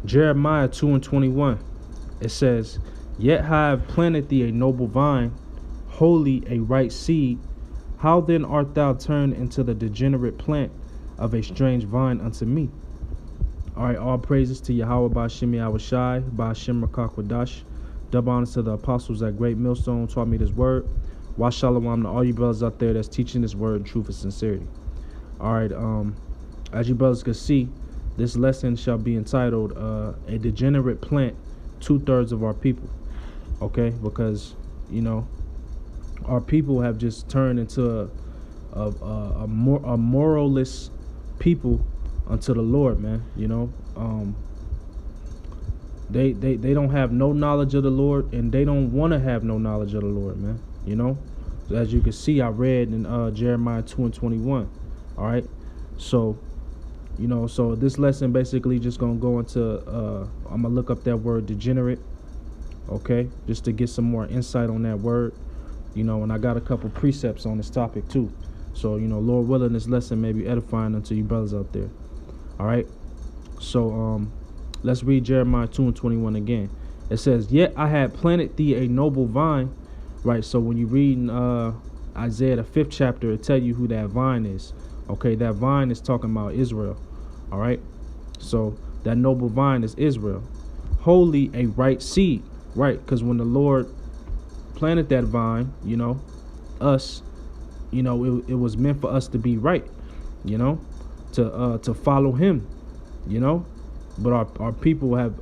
Jeremiah 2:21. It says, "Yet have planted thee a noble vine, wholly a right seed. How then art thou turned into the degenerate plant of a strange vine unto me?" All right, all praises to Yahawah, baha, yahawashi, baha, Rakakwadash. Double honors to the apostles at Great Millstone taught me this word. Wa shalom to all you brothers out there that's teaching this word in truth and sincerity. All right, as you brothers can see, this lesson shall be entitled "A Degenerate Plant, 2/3 of our people." Okay, because our people have just turned into a moralless people unto the Lord, man. They don't have no knowledge of the Lord, and they don't want to have no knowledge of the Lord, man. So as you can see, I read in Jeremiah 2:21. All right, so so this lesson basically just gonna go into I'm gonna look up that word degenerate, okay, just to get some more insight on that word, and I got a couple precepts on this topic too. So Lord willing, this lesson may be edifying unto you brothers out there. All right, so let's read Jeremiah 2:21 again. It says, "Yet I had planted thee a noble vine." Right, so when you read in Isaiah the 5th chapter, it tell you who that vine is. Okay, that vine is talking about Israel. All right, so that noble vine is Israel, wholly a right seed. Right, because when the Lord planted that vine, us, it was meant for us to be right, to follow Him, but our people have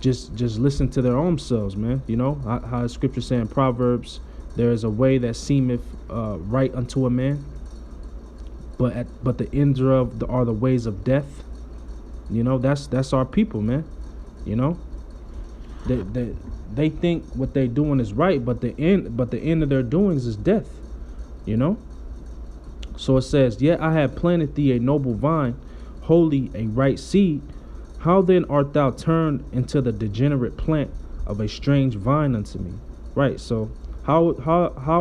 just listen to their own selves, man. How the scripture say in Proverbs, there is a way that seemeth right unto a man, but the end thereof are the ways of death. That's our people, man. They think what they're doing is right, but the end of their doings is death. So it says, "Yet I have planted thee a noble vine, wholly a right seed. How then art thou turned into the degenerate plant of a strange vine unto me?" Right. So how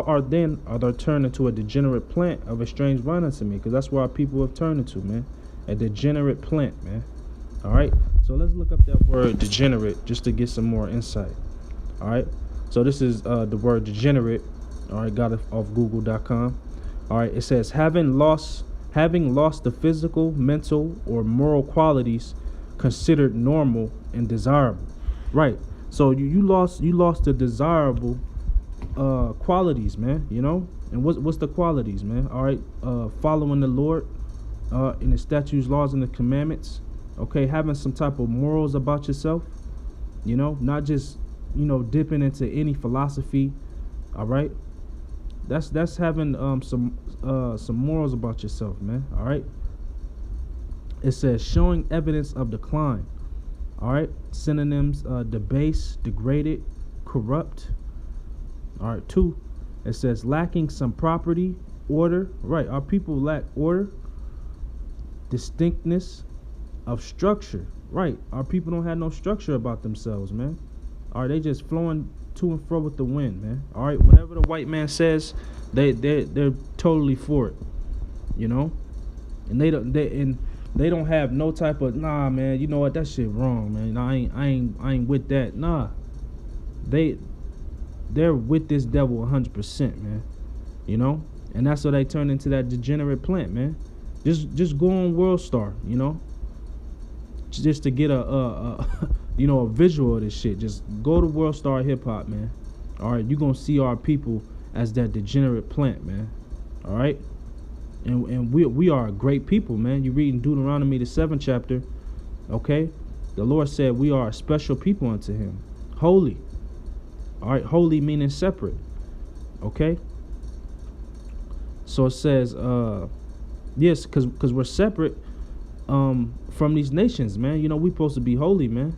are they turned into a degenerate plant of a strange vine unto me? Because that's where our people have turned into, man. A degenerate plant, man. All right. So let's look up that word degenerate just to get some more insight. All right. So this is the word degenerate. All right. Got it off Google.com. All right. It says having lost the physical, mental, or moral qualities considered normal and desirable. Right. So you lost the desirable qualities, man. And what's the qualities, man? All right. Following the Lord in the statutes, laws, and the commandments. Okay, having some type of morals about yourself. Not just dipping into any philosophy. All right. That's having some morals about yourself, man. All right. It says showing evidence of decline. All right. Synonyms: debased, degraded, corrupt. All right. 2. It says lacking some property, order. Right. Our people lack order, distinctness of structure. Right. Our people don't have no structure about themselves, man. All right. They just flowing to and fro with the wind, man. All right. Whatever the white man says, they're totally for it. And they don't have no type of nah, man. You know what? That shit wrong, man. I ain't with that. Nah, they're with this devil 100%, man. And that's how they turn into that degenerate plant, man. Just go on World Star, just to get a visual of this shit. Just go to World Star Hip Hop, man. All right, you're gonna see our people as that degenerate plant, man. All right. And we are a great people, man. You read in Deuteronomy the 7th chapter, okay? The Lord said we are a special people unto Him, holy. All right, holy meaning separate, okay? So it says, yes, because we're separate from these nations, man. We're supposed to be holy, man.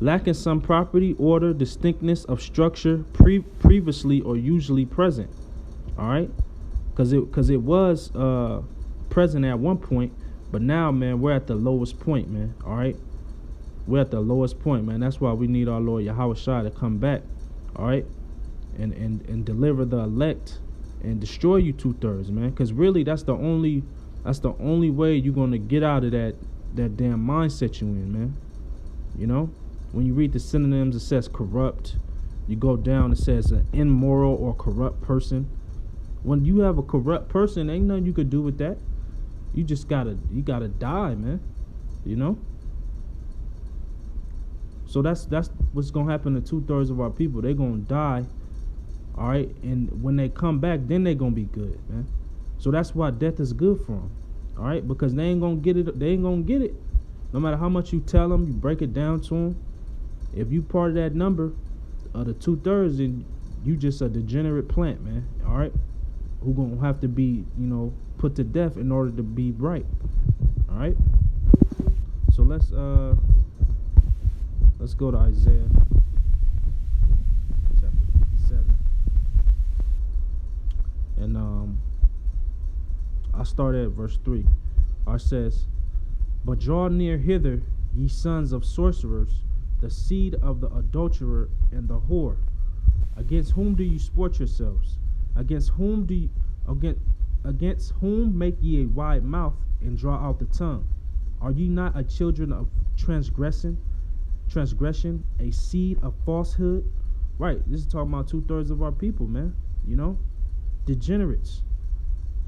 Lacking some property, order, distinctness of structure previously or usually present. All right. Because it was present at one point, but now, man, we're at the lowest point, man. All right, we're at the lowest point, man. That's why we need our Lord Yahawah to come back, all right, and deliver the elect and destroy you 2/3, man. Because really, that's the only way you're gonna get out of that that damn mindset you in, man. You know, when you read the synonyms, it says corrupt. You go down, it says an immoral or corrupt person. When you have a corrupt person, ain't nothing you could do with that. You gotta die, man. You know. So that's what's gonna happen to 2/3 of our people. They gonna die, all right. And when they come back, then they gonna be good, man. So that's why death is good for them, all right. Because they ain't gonna get it. They ain't gonna get it. No matter how much you tell them, you break it down to them. If you part of that number, the 2/3, then you just a degenerate plant, man. All right, who gonna have to be, put to death in order to be right. All right. So let's go to Isaiah chapter 57, and I'll start at verse 3. It says, "But draw near hither, ye sons of sorcerers, the seed of the adulterer and the whore. Against whom do you sport yourselves? Against whom make ye a wide mouth and draw out the tongue? Are ye not a children of transgression, a seed of falsehood?" Right, this is talking about 2/3 of our people, man. Degenerates.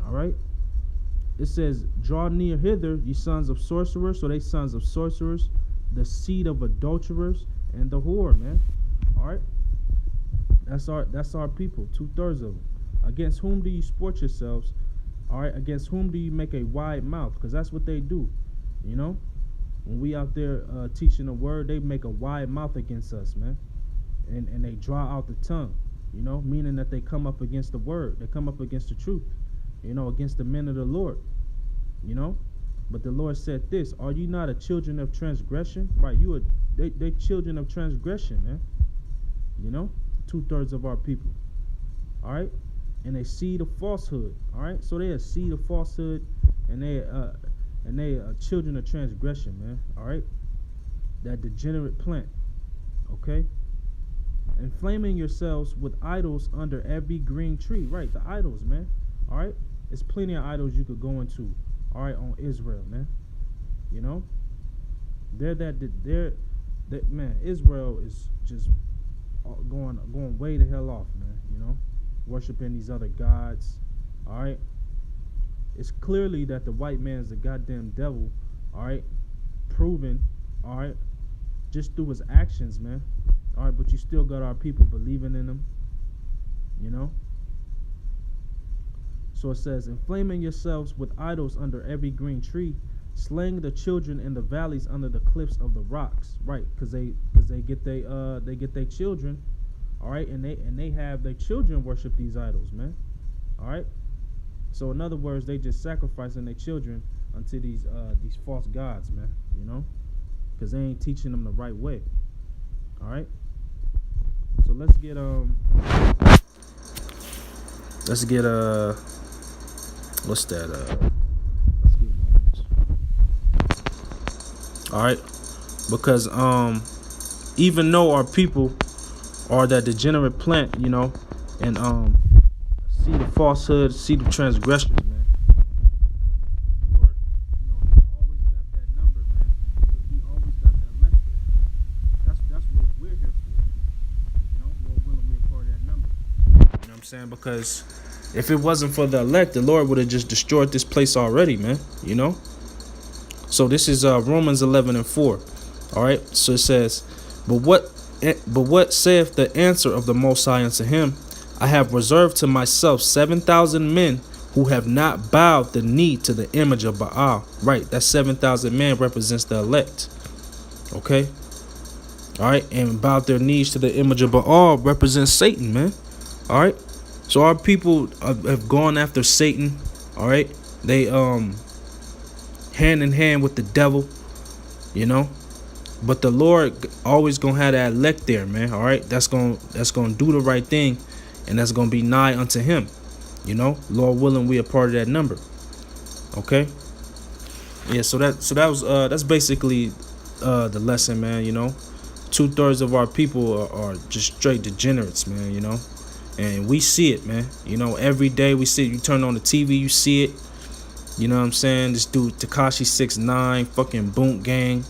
All right. It says, "Draw near hither, ye sons of sorcerers." So they sons of sorcerers, the seed of adulterers, and the whore, man. All right. That's our people, 2/3 of them. Against whom do you sport yourselves? All right. Against whom do you make a wide mouth? Because that's what they do. When we out there teaching the word, they make a wide mouth against us, man. And they draw out the tongue, meaning that they come up against the word. They come up against the truth, against the men of the Lord, But the Lord said this: "Are you not a children of transgression?" Right, they children of transgression, man. 2/3 of our people. All right, and a seed of falsehood. All right, so they a seed of falsehood, and they are children of transgression, man. All right, that degenerate plant. Okay, inflaming yourselves with idols under every green tree. Right, the idols, man. All right, there's plenty of idols you could go into. All right, on Israel, man. Man, Israel is just going way the hell off, man. Worshiping these other gods. All right, it's clearly that the white man's the goddamn devil. All right, proven. All right, just through his actions, man. All right, but you still got our people believing in him. So it says, "Inflaming yourselves with idols under every green tree, slaying the children in the valleys under the cliffs of the rocks." Right, because they get their children, all right, and they have their children worship these idols, man. All right. So in other words, they just sacrificing their children unto these false gods, man. Because they ain't teaching them the right way. All right. So let's get what's that? Let's get Romans. All right, because even though our people are that degenerate plant, and seed of falsehood, seed of transgressions, man. The Lord, he always got that number, man. He always got that left there. That's what we're here for. Lord willing, we're part of that number. You know what I'm saying? Because if it wasn't for the elect, the Lord would have just destroyed this place already, man. So this is Romans 11:4. All right. So it says, But what saith the answer of the Most High unto him? I have reserved to myself 7,000 men who have not bowed the knee to the image of Baal. Right. That 7,000 men represents the elect. Okay. All right. And bowed their knees to the image of Baal represents Satan, man. All right. So our people have gone after Satan. All right. They hand in hand with the devil, But the Lord always gonna have that elect there, man. All right, that's gonna do the right thing, and that's gonna be nigh unto him. Lord willing, we are part of that number. Okay. Yeah. So that's basically the lesson, man. 2/3 of our people are just straight degenerates, man. And we see it, man. Every day we see it. You turn on the TV, you see it. You know what I'm saying? This dude Tekashi 6ix9ine, fucking Boont Gang.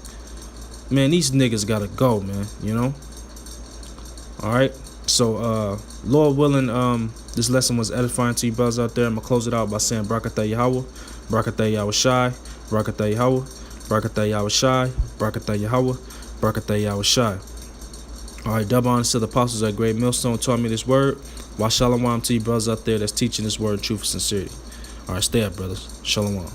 Man, these niggas gotta go, man. You know. All right. So, Lord willing, this lesson was edifying to you brothers out there. I'm gonna close it out by saying Barak Yahawah, Barak yahawashi, Barak Yahawah, Barak yahawashi, Barak Yahawah, Barak yahawashi. All right, double honors to the apostles at Great Millstone taught me this word. Wa shalom to you brothers out there that's teaching this word in truth and sincerity. All right, stay up, brothers. Shalom.